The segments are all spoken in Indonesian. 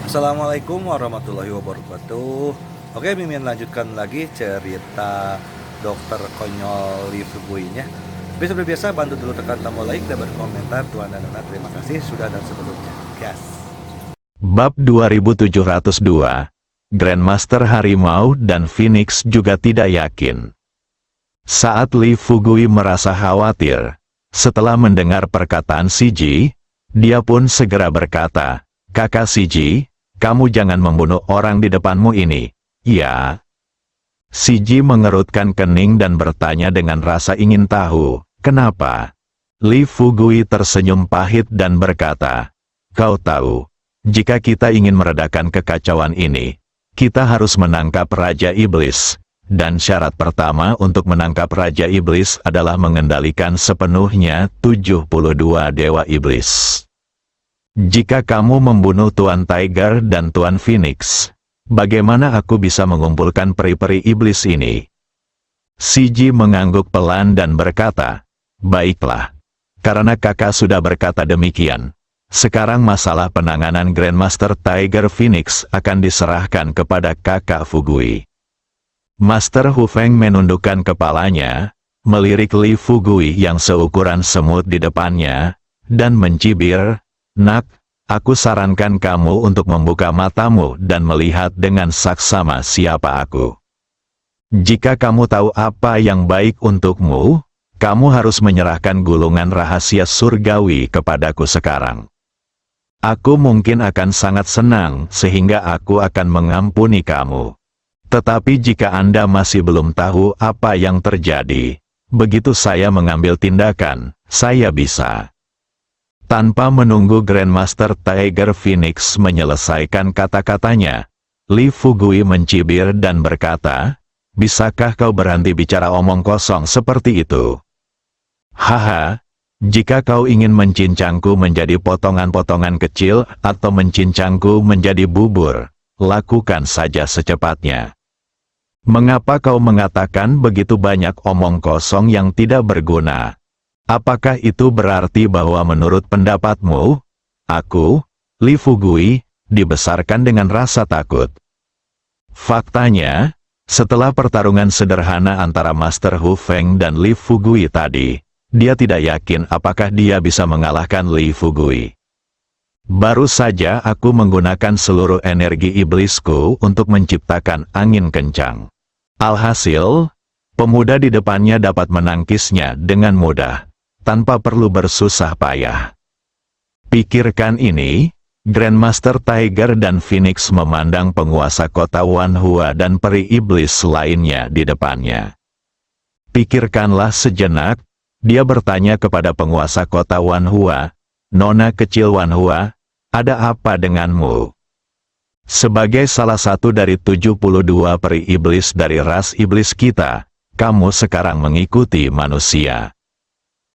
Assalamualaikum warahmatullahi wabarakatuh. Oke, Mimin lanjutkan lagi cerita dokter konyol Lee Fugui-nya. Tapi seperti biasa, bantu dulu tekan tombol like dan berkomentar. Tuan dan Nona, terima kasih sudah dan sebelumnya. Gas. Bab 2702. Grandmaster Harimau dan Phoenix juga tidak yakin. Saat Lee Fugui merasa khawatir, setelah mendengar perkataan Siji, dia pun segera berkata, "Kakak Siji, kamu jangan membunuh orang di depanmu ini, ya?" Siji mengerutkan kening dan bertanya dengan rasa ingin tahu, "Kenapa?" Lee Fugui tersenyum pahit dan berkata, "Kau tahu, jika kita ingin meredakan kekacauan ini, kita harus menangkap Raja Iblis, dan syarat pertama untuk menangkap Raja Iblis adalah mengendalikan sepenuhnya 72 Dewa Iblis. Jika kamu membunuh Tuan Tiger dan Tuan Phoenix, bagaimana aku bisa mengumpulkan peri-peri iblis ini?" Siji mengangguk pelan dan berkata, "Baiklah. Karena kakak sudah berkata demikian, sekarang masalah penanganan Grandmaster Tiger Phoenix akan diserahkan kepada kakak Fugui." Master Hu Feng menundukkan kepalanya, melirik Lee Fugui yang seukuran semut di depannya, dan mencibir, "Nak, aku sarankan kamu untuk membuka matamu dan melihat dengan saksama siapa aku. Jika kamu tahu apa yang baik untukmu, kamu harus menyerahkan gulungan rahasia surgawi kepadaku sekarang. Aku mungkin akan sangat senang sehingga aku akan mengampuni kamu. Tetapi jika Anda masih belum tahu apa yang terjadi, begitu saya mengambil tindakan, saya bisa." Tanpa menunggu Grandmaster Tiger Phoenix menyelesaikan kata-katanya, Lee Fugui mencibir dan berkata, "Bisakah kau berhenti bicara omong kosong seperti itu? Haha, jika kau ingin mencincangku menjadi potongan-potongan kecil atau mencincangku menjadi bubur, lakukan saja secepatnya. Mengapa kau mengatakan begitu banyak omong kosong yang tidak berguna? Apakah itu berarti bahwa menurut pendapatmu, aku, Lee Fugui, dibesarkan dengan rasa takut?" Faktanya, setelah pertarungan sederhana antara Master Hu Feng dan Lee Fugui tadi, dia tidak yakin apakah dia bisa mengalahkan Lee Fugui. "Baru saja aku menggunakan seluruh energi iblisku untuk menciptakan angin kencang. Alhasil, pemuda di depannya dapat menangkisnya dengan mudah, tanpa perlu bersusah payah." Pikirkan ini, Grandmaster Tiger dan Phoenix memandang penguasa kota Wanhua dan peri iblis lainnya di depannya. Pikirkanlah sejenak, dia bertanya kepada penguasa kota Wanhua, "Nona kecil Wanhua, ada apa denganmu?" "Sebagai salah satu dari 72 peri iblis dari ras iblis kita, kamu sekarang mengikuti manusia."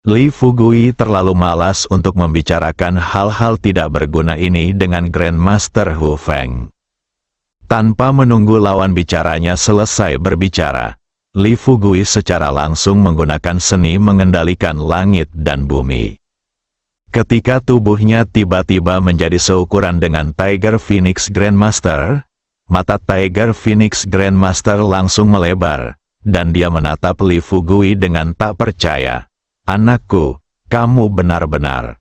Lee Fugui terlalu malas untuk membicarakan hal-hal tidak berguna ini dengan Grandmaster Hu Feng. Tanpa menunggu lawan bicaranya selesai berbicara, Lee Fugui secara langsung menggunakan seni mengendalikan langit dan bumi. Ketika tubuhnya tiba-tiba menjadi seukuran dengan Tiger Phoenix Grandmaster, mata Tiger Phoenix Grandmaster langsung melebar, dan dia menatap Lee Fugui dengan tak percaya. "Anakku, kamu benar-benar..."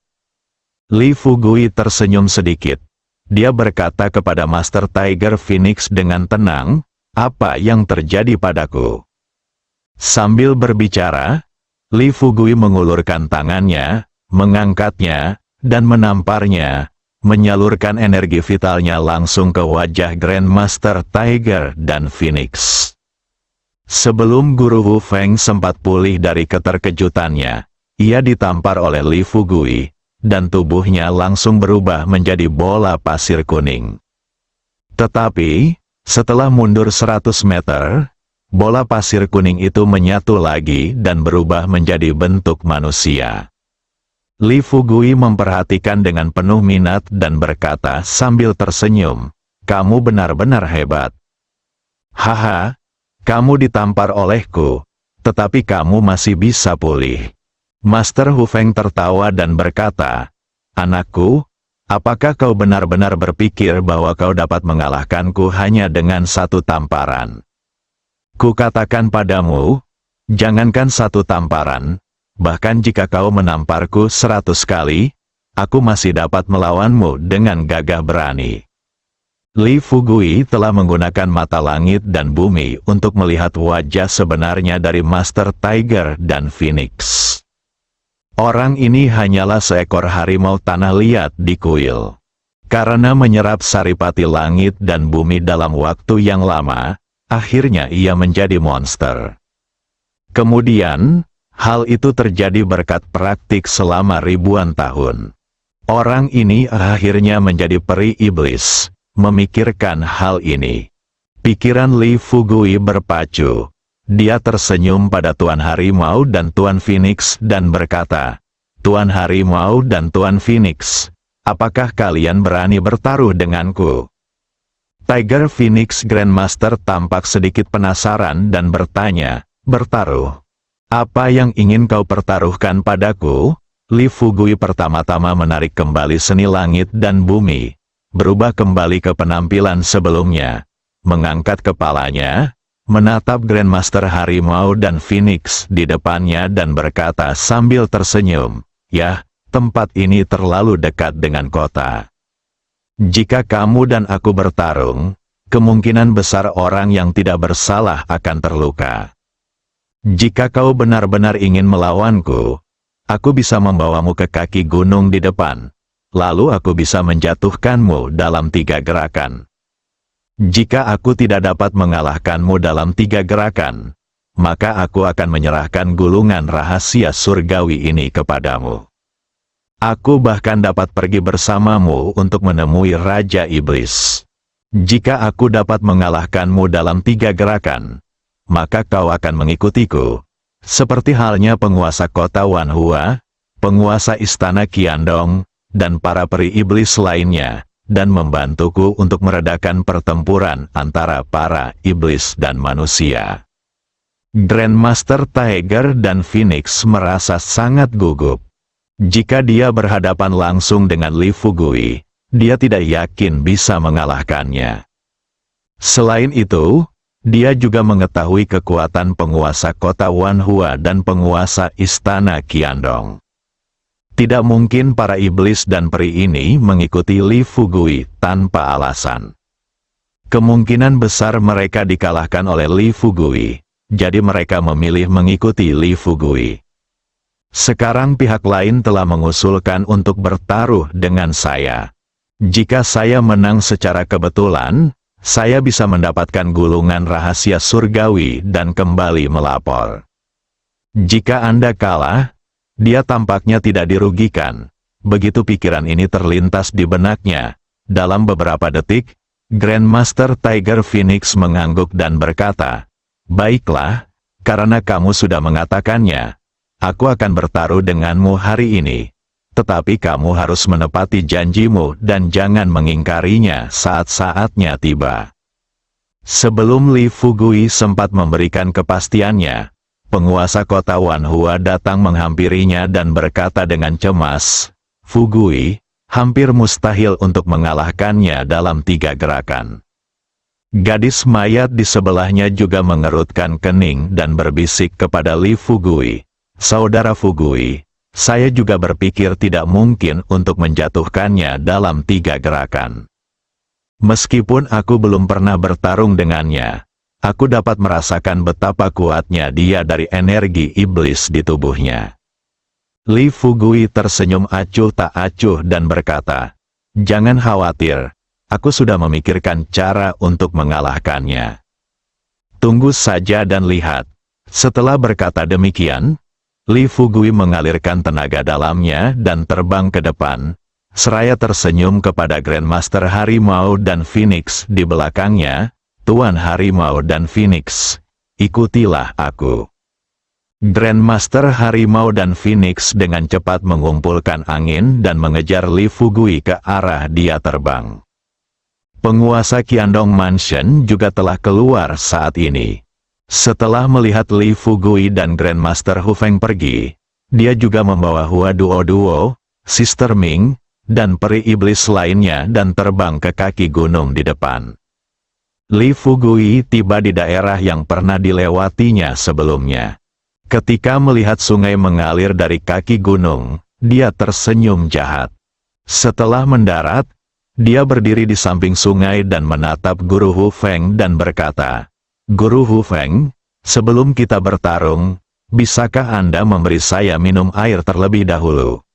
Lee Fugui tersenyum sedikit. Dia berkata kepada Master Tiger Phoenix dengan tenang, "Apa yang terjadi padaku?" Sambil berbicara, Lee Fugui mengulurkan tangannya, mengangkatnya, dan menamparnya, menyalurkan energi vitalnya langsung ke wajah Grandmaster Tiger dan Phoenix. Sebelum Guru Hu Feng sempat pulih dari keterkejutannya, ia ditampar oleh Lee Fugui, dan tubuhnya langsung berubah menjadi bola pasir kuning. Tetapi, setelah mundur 100 meter, bola pasir kuning itu menyatu lagi dan berubah menjadi bentuk manusia. Lee Fugui memperhatikan dengan penuh minat dan berkata sambil tersenyum, "Kamu benar-benar hebat. Haha. Kamu ditampar olehku, tetapi kamu masih bisa pulih." Master Hu Feng tertawa dan berkata, "Anakku, Apakah kau benar-benar berpikir bahwa kau dapat mengalahkanku hanya dengan satu tamparan? Kukatakan padamu, jangankan satu tamparan, bahkan jika kau menamparku 100 kali, aku masih dapat melawanmu dengan gagah berani. Li Fugui telah menggunakan mata langit dan bumi untuk melihat wajah sebenarnya dari Master Tiger dan Phoenix. Orang ini hanyalah seekor harimau tanah liat di kuil. Karena menyerap saripati langit dan bumi dalam waktu yang lama, akhirnya ia menjadi monster. Kemudian, hal itu terjadi berkat praktik selama ribuan tahun. Orang ini akhirnya menjadi peri iblis, memikirkan hal ini. Pikiran Li Fugui berpacu. Dia tersenyum pada Tuan Harimau dan Tuan Phoenix dan berkata, "Tuan Harimau dan Tuan Phoenix, apakah kalian berani bertaruh denganku?" Tiger Phoenix Grandmaster tampak sedikit penasaran dan bertanya, "Bertaruh? Apa yang ingin kau pertaruhkan padaku?" Li Fugui pertama-tama menarik kembali seni langit dan bumi, berubah kembali ke penampilan sebelumnya, mengangkat kepalanya, menatap Grandmaster Harimau dan Phoenix di depannya dan berkata sambil tersenyum, "Yah, tempat ini terlalu dekat dengan kota. Jika kamu dan aku bertarung, kemungkinan besar orang yang tidak bersalah akan terluka. Jika kau benar-benar ingin melawanku, aku bisa membawamu ke kaki gunung di depan, lalu aku bisa menjatuhkanmu dalam 3 gerakan. Jika aku tidak dapat mengalahkanmu dalam 3 gerakan, maka aku akan menyerahkan gulungan rahasia surgawi ini kepadamu. Aku bahkan dapat pergi bersamamu untuk menemui Raja Iblis. Jika aku dapat mengalahkanmu dalam 3 gerakan, maka kau akan mengikutiku, seperti halnya penguasa kota Wanhua, penguasa istana Qiandong, dan para peri iblis lainnya, dan membantuku untuk meredakan pertempuran antara para iblis dan manusia." Grandmaster Tiger dan Phoenix merasa sangat gugup. Jika dia berhadapan langsung dengan Li Fugui, dia tidak yakin bisa mengalahkannya. Selain itu, dia juga mengetahui kekuatan penguasa kota Wanhua dan penguasa istana Qiandong. Tidak mungkin para iblis dan peri ini mengikuti Li Fugui tanpa alasan. Kemungkinan besar mereka dikalahkan oleh Li Fugui, jadi mereka memilih mengikuti Li Fugui. Sekarang pihak lain telah mengusulkan untuk bertaruh dengan saya. Jika saya menang secara kebetulan, saya bisa mendapatkan gulungan rahasia surgawi dan kembali melapor. Jika Anda kalah, dia tampaknya tidak dirugikan. Begitu pikiran ini terlintas di benaknya, dalam beberapa detik, Grandmaster Tiger Phoenix mengangguk dan berkata, "Baiklah, karena kamu sudah mengatakannya, aku akan bertaruh denganmu hari ini. Tetapi kamu harus menepati janjimu dan jangan mengingkarinya saat saatnya tiba." Sebelum Li Fugui sempat memberikan kepastiannya, penguasa kota Wanhua datang menghampirinya dan berkata dengan cemas, "Fugui, hampir mustahil untuk mengalahkannya dalam 3 gerakan." Gadis mayat di sebelahnya juga mengerutkan kening dan berbisik kepada Li Fugui, "Saudara Fugui, saya juga berpikir tidak mungkin untuk menjatuhkannya dalam 3 gerakan. Meskipun aku belum pernah bertarung dengannya, aku dapat merasakan betapa kuatnya dia dari energi iblis di tubuhnya." Li Fugui tersenyum acuh tak acuh dan berkata, "Jangan khawatir, aku sudah memikirkan cara untuk mengalahkannya. Tunggu saja dan lihat." Setelah berkata demikian, Li Fugui mengalirkan tenaga dalamnya dan terbang ke depan, seraya tersenyum kepada Grandmaster Harimau dan Phoenix di belakangnya. "Tuan Harimau dan Phoenix, ikutilah aku." Grandmaster Harimau dan Phoenix dengan cepat mengumpulkan angin dan mengejar Li Fugui ke arah dia terbang. Penguasa Qiandong Mansion juga telah keluar saat ini. Setelah melihat Li Fugui dan Grandmaster Hu Feng pergi, dia juga membawa Hua Duo Duo, Sister Ming, dan peri iblis lainnya dan terbang ke kaki gunung di depan. Li Fugui tiba di daerah yang pernah dilewatinya sebelumnya. Ketika melihat sungai mengalir dari kaki gunung, dia tersenyum jahat. Setelah mendarat, dia berdiri di samping sungai dan menatap Guru Hu Feng dan berkata, "Guru Hu Feng, sebelum kita bertarung, bisakah Anda memberi saya minum air terlebih dahulu?"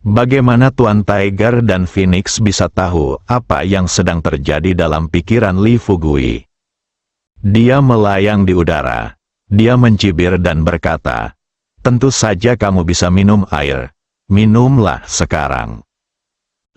Bagaimana Tuan Tiger dan Phoenix bisa tahu apa yang sedang terjadi dalam pikiran Li Fugui? Dia melayang di udara. Dia mencibir dan berkata, "Tentu saja kamu bisa minum air. Minumlah sekarang."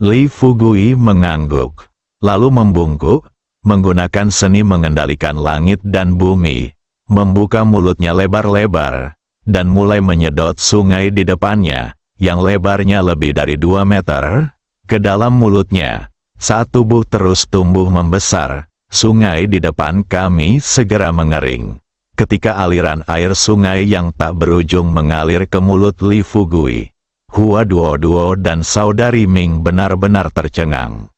Li Fugui mengangguk, lalu membungkuk, menggunakan seni mengendalikan langit dan bumi, membuka mulutnya lebar-lebar, dan mulai menyedot sungai di depannya, yang lebarnya lebih dari 2 meter, ke dalam mulutnya. Saat tubuh terus tumbuh membesar, sungai di depan kami segera mengering. Ketika aliran air sungai yang tak berujung mengalir ke mulut Li Fugui, Hua Duo dan saudari Ming benar-benar tercengang.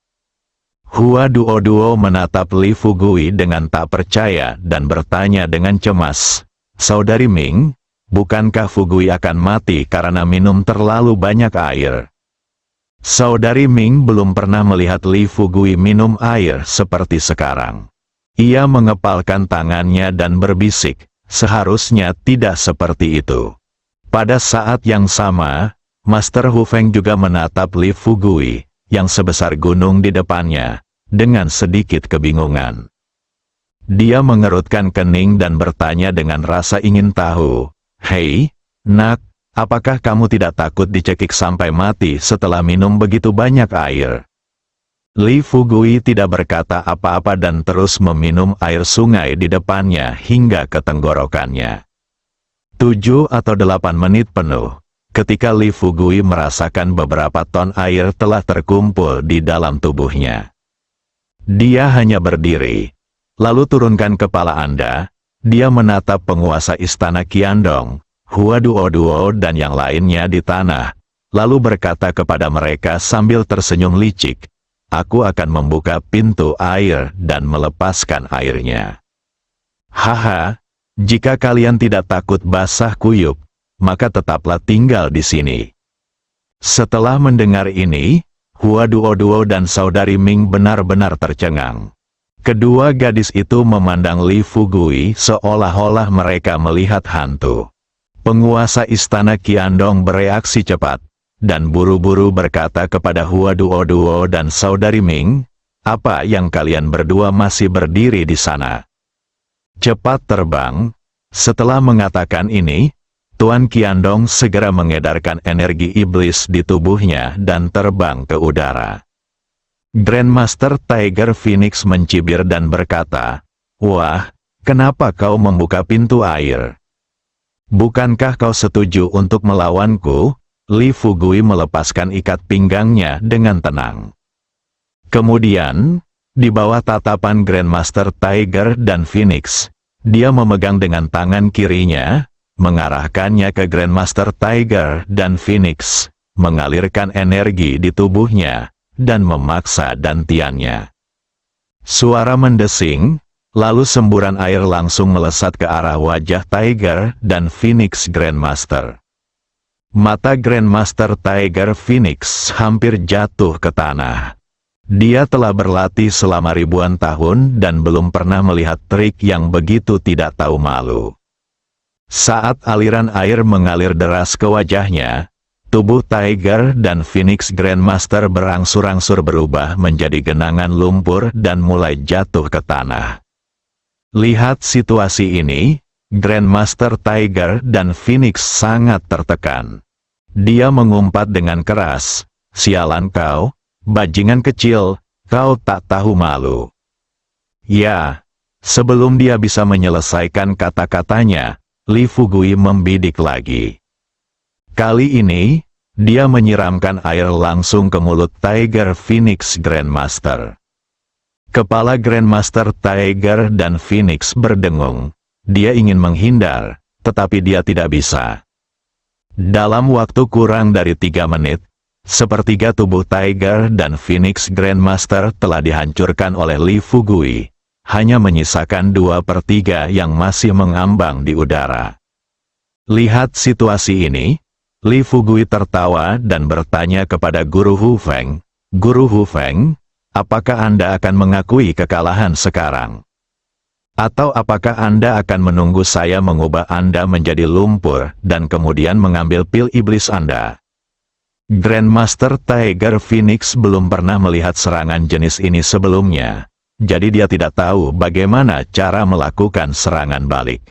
Hua Duo menatap Li Fugui dengan tak percaya dan bertanya dengan cemas, "Saudari Ming, bukankah Fugui akan mati karena minum terlalu banyak air?" Saudari Ming belum pernah melihat Li Fugui minum air seperti sekarang. Ia mengepalkan tangannya dan berbisik, "Seharusnya tidak seperti itu." Pada saat yang sama, Master Hu Feng juga menatap Li Fugui, yang sebesar gunung di depannya, dengan sedikit kebingungan. Dia mengerutkan kening dan bertanya dengan rasa ingin tahu, "Hei, nak, apakah kamu tidak takut dicekik sampai mati setelah minum begitu banyak air?" Li Fugui tidak berkata apa-apa dan terus meminum air sungai di depannya hingga ke tenggorokannya. 7 atau 8 menit penuh, ketika Li Fugui merasakan beberapa ton air telah terkumpul di dalam tubuhnya. Dia hanya berdiri, lalu turunkan kepala Anda. Dia menatap penguasa istana Qiandong, Hua Duo dan yang lainnya di tanah, lalu berkata kepada mereka sambil tersenyum licik, "Aku akan membuka pintu air dan melepaskan airnya. Haha, jika kalian tidak takut basah kuyup, maka tetaplah tinggal di sini." Setelah mendengar ini, Hua Duo dan saudari Ming benar-benar tercengang. Kedua gadis itu memandang Li Fugui seolah-olah mereka melihat hantu. Penguasa istana Qiandong bereaksi cepat, dan buru-buru berkata kepada Hua Duo dan saudari Ming, "Apa yang kalian berdua masih berdiri di sana? Cepat terbang." Setelah mengatakan ini, Tuan Qiandong segera mengedarkan energi iblis di tubuhnya dan terbang ke udara. Grandmaster Tiger Phoenix mencibir dan berkata, "Wah, kenapa kau membuka pintu air? Bukankah kau setuju untuk melawanku?" Li Fugui melepaskan ikat pinggangnya dengan tenang. Kemudian, di bawah tatapan Grandmaster Tiger dan Phoenix, dia memegang dengan tangan kirinya, mengarahkannya ke Grandmaster Tiger dan Phoenix, mengalirkan energi di tubuhnya, dan memaksa dantiannya. Suara mendesing, lalu semburan air langsung melesat ke arah wajah Tiger dan Phoenix Grandmaster. Mata Grandmaster Tiger Phoenix hampir jatuh ke tanah. Dia telah berlatih selama ribuan tahun dan belum pernah melihat trik yang begitu tidak tahu malu. Saat aliran air mengalir deras ke wajahnya, tubuh Tiger dan Phoenix Grandmaster berangsur-angsur berubah menjadi genangan lumpur dan mulai jatuh ke tanah. Lihat situasi ini, Grandmaster Tiger dan Phoenix sangat tertekan. Dia mengumpat dengan keras, "Sialan kau, bajingan kecil, kau tak tahu malu." Ya, sebelum dia bisa menyelesaikan kata-katanya, Li Fugui membidik lagi. Kali ini, dia menyiramkan air langsung ke mulut Tiger Phoenix Grandmaster. Kepala Grandmaster Tiger dan Phoenix berdengung. Dia ingin menghindar, tetapi dia tidak bisa. Dalam waktu kurang dari 3 menit, Sepertiga tubuh Tiger dan Phoenix Grandmaster telah dihancurkan oleh Li Fugui, hanya menyisakan 2/3 yang masih mengambang di udara. Lihat situasi ini, Li Fugui tertawa dan bertanya kepada Guru Hu Feng, "Guru Hu Feng, apakah Anda akan mengakui kekalahan sekarang? Atau apakah Anda akan menunggu saya mengubah Anda menjadi lumpur dan kemudian mengambil pil iblis Anda?" Grandmaster Tiger Phoenix belum pernah melihat serangan jenis ini sebelumnya, jadi dia tidak tahu bagaimana cara melakukan serangan balik.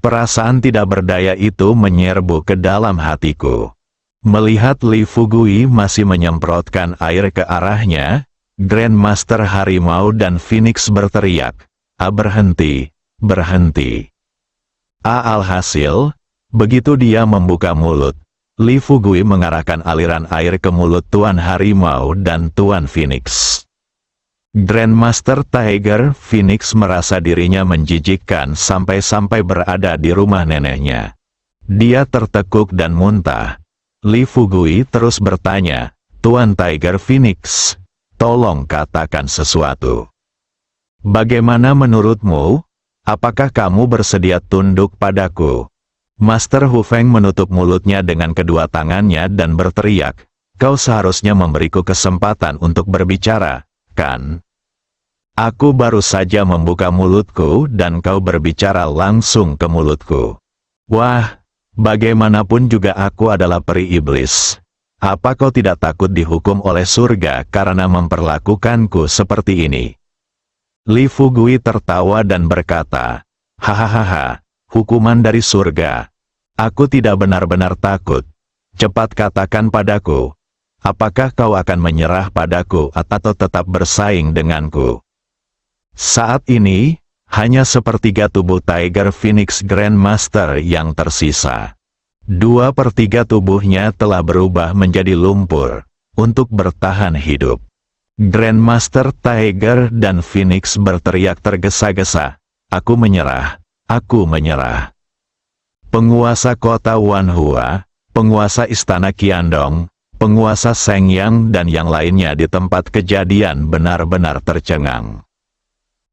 Perasaan tidak berdaya itu menyerbu ke dalam hatiku. Melihat Li Fugui masih menyemprotkan air ke arahnya, Grandmaster Harimau dan Phoenix berteriak, berhenti, berhenti." Alhasil, begitu dia membuka mulut, Li Fugui mengarahkan aliran air ke mulut Tuan Harimau dan Tuan Phoenix. Grandmaster Tiger Phoenix merasa dirinya menjijikkan sampai-sampai berada di rumah neneknya. Dia tertekuk dan muntah. Li Fugui terus bertanya, "Tuan Tiger Phoenix, tolong katakan sesuatu. Bagaimana menurutmu? Apakah kamu bersedia tunduk padaku?" Master Hu Feng menutup mulutnya dengan kedua tangannya dan berteriak, "Kau seharusnya memberiku kesempatan untuk berbicara, kan? Aku baru saja membuka mulutku dan kau berbicara langsung ke mulutku. Wah, bagaimanapun juga aku adalah peri iblis. Apa kau tidak takut dihukum oleh surga karena memperlakukanku seperti ini?" Li Fugui tertawa dan berkata, "Hahaha, hukuman dari surga. Aku tidak benar-benar takut. Cepat katakan padaku, apakah kau akan menyerah padaku atau tetap bersaing denganku?" Saat ini, hanya sepertiga tubuh Tiger Phoenix Grandmaster yang tersisa. 2/3 tubuhnya telah berubah menjadi lumpur, untuk bertahan hidup. Grandmaster Tiger dan Phoenix berteriak tergesa-gesa, "Aku menyerah, aku menyerah." Penguasa kota Wanhua, penguasa istana Qiandong, penguasa Sengyang dan yang lainnya di tempat kejadian benar-benar tercengang.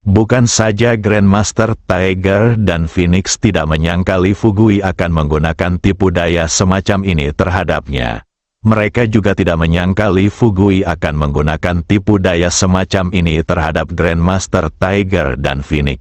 Bukan saja Grandmaster Tiger dan Phoenix tidak menyangka Li Fugui akan menggunakan tipu daya semacam ini terhadapnya. Mereka juga tidak menyangka Li Fugui akan menggunakan tipu daya semacam ini terhadap Grandmaster Tiger dan Phoenix.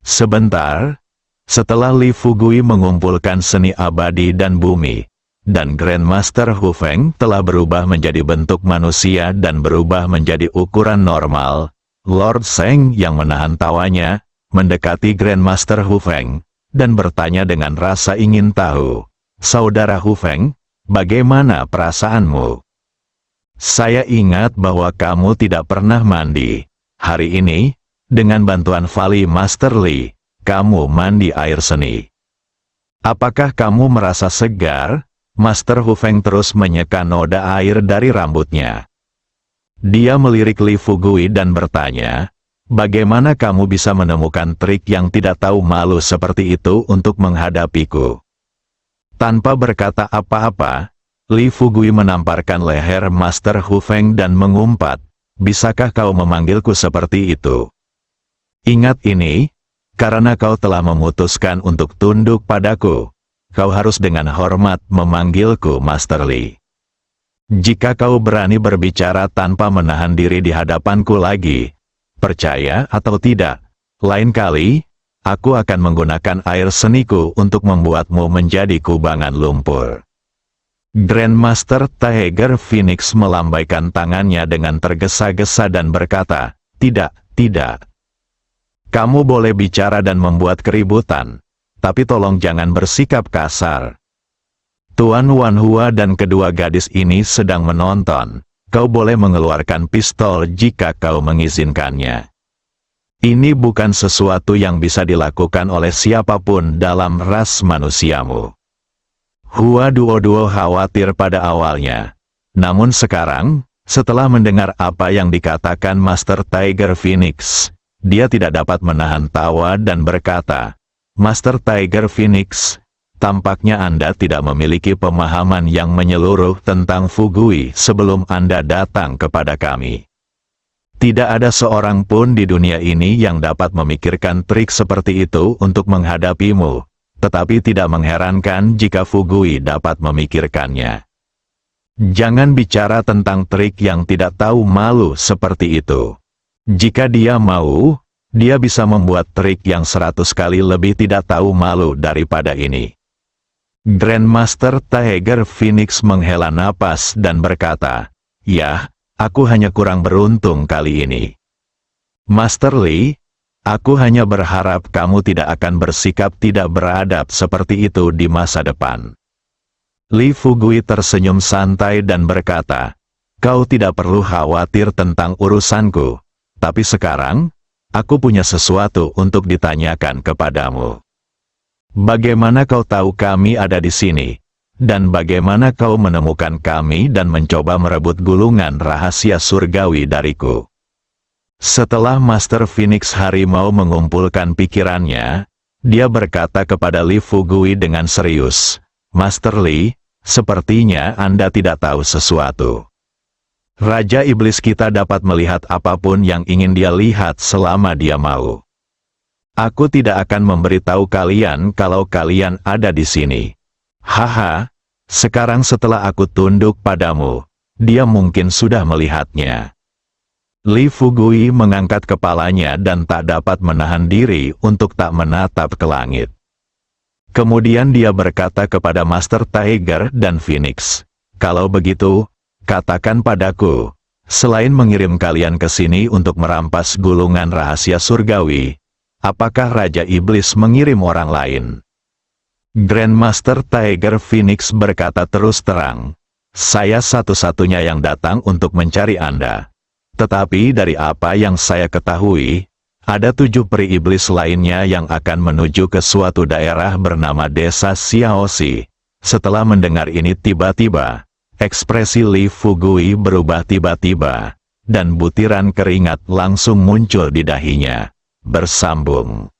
Sebentar, setelah Li Fugui mengumpulkan seni abadi dan bumi, dan Grandmaster Hu Feng telah berubah menjadi bentuk manusia dan berubah menjadi ukuran normal, Lord Seng yang menahan tawanya, mendekati Grandmaster Hu Feng, dan bertanya dengan rasa ingin tahu, "Saudara Hu Feng, bagaimana perasaanmu? Saya ingat bahwa kamu tidak pernah mandi. Hari ini, dengan bantuan Vali Master Li, kamu mandi air seni. Apakah kamu merasa segar?" Master Hu Feng terus menyeka noda air dari rambutnya. Dia melirik Li Fugui dan bertanya, "Bagaimana kamu bisa menemukan trik yang tidak tahu malu seperti itu untuk menghadapiku?" Tanpa berkata apa-apa, Li Fugui menamparkan leher Master Hu Feng dan mengumpat, "Bisakah kau memanggilku seperti itu? Ingat ini, karena kau telah memutuskan untuk tunduk padaku, kau harus dengan hormat memanggilku Master Li. Jika kau berani berbicara tanpa menahan diri di hadapanku lagi, percaya atau tidak, lain kali, aku akan menggunakan air seniku untuk membuatmu menjadi kubangan lumpur." Grandmaster Tiger Phoenix melambaikan tangannya dengan tergesa-gesa dan berkata, "Tidak, tidak. Kamu boleh bicara dan membuat keributan, tapi tolong jangan bersikap kasar. Tuan Wanhua dan kedua gadis ini sedang menonton. Kau boleh mengeluarkan pistol jika kau mengizinkannya. Ini bukan sesuatu yang bisa dilakukan oleh siapapun dalam ras manusiamu." Hua Duo khawatir pada awalnya. Namun sekarang, setelah mendengar apa yang dikatakan Master Tiger Phoenix, dia tidak dapat menahan tawa dan berkata, "Master Tiger Phoenix, tampaknya Anda tidak memiliki pemahaman yang menyeluruh tentang Fugui sebelum Anda datang kepada kami. Tidak ada seorang pun di dunia ini yang dapat memikirkan trik seperti itu untuk menghadapimu, tetapi tidak mengherankan jika Fugui dapat memikirkannya. Jangan bicara tentang trik yang tidak tahu malu seperti itu. Jika dia mau, dia bisa membuat trik yang 100 kali lebih tidak tahu malu daripada ini. Grandmaster Tiger Phoenix menghela napas dan berkata, "Ya, aku hanya kurang beruntung kali ini. Master Li, aku hanya berharap kamu tidak akan bersikap tidak beradab seperti itu di masa depan." Li Fugui tersenyum santai dan berkata, "Kau tidak perlu khawatir tentang urusanku, tapi sekarang, aku punya sesuatu untuk ditanyakan kepadamu. Bagaimana kau tahu kami ada di sini? Dan bagaimana kau menemukan kami dan mencoba merebut gulungan rahasia surgawi dariku?" Setelah Master Phoenix Harimau mengumpulkan pikirannya, dia berkata kepada Li Fugui dengan serius, "Master Li, sepertinya Anda tidak tahu sesuatu. Raja Iblis kita dapat melihat apapun yang ingin dia lihat selama dia mau. Aku tidak akan memberitahu kalian kalau kalian ada di sini. Haha, sekarang setelah aku tunduk padamu, dia mungkin sudah melihatnya." Li Fugui mengangkat kepalanya dan tak dapat menahan diri untuk tak menatap ke langit. Kemudian dia berkata kepada Master Tiger dan Phoenix, "Kalau begitu, katakan padaku, selain mengirim kalian ke sini untuk merampas gulungan rahasia surgawi, apakah Raja Iblis mengirim orang lain?" Grandmaster Tiger Phoenix berkata terus terang, "Saya satu-satunya yang datang untuk mencari Anda. Tetapi dari apa yang saya ketahui, ada 7 peri iblis lainnya yang akan menuju ke suatu daerah bernama Desa Xiaoxi." Setelah mendengar ini tiba-tiba, ekspresi Li Fugui berubah tiba-tiba, dan butiran keringat langsung muncul di dahinya. Bersambung.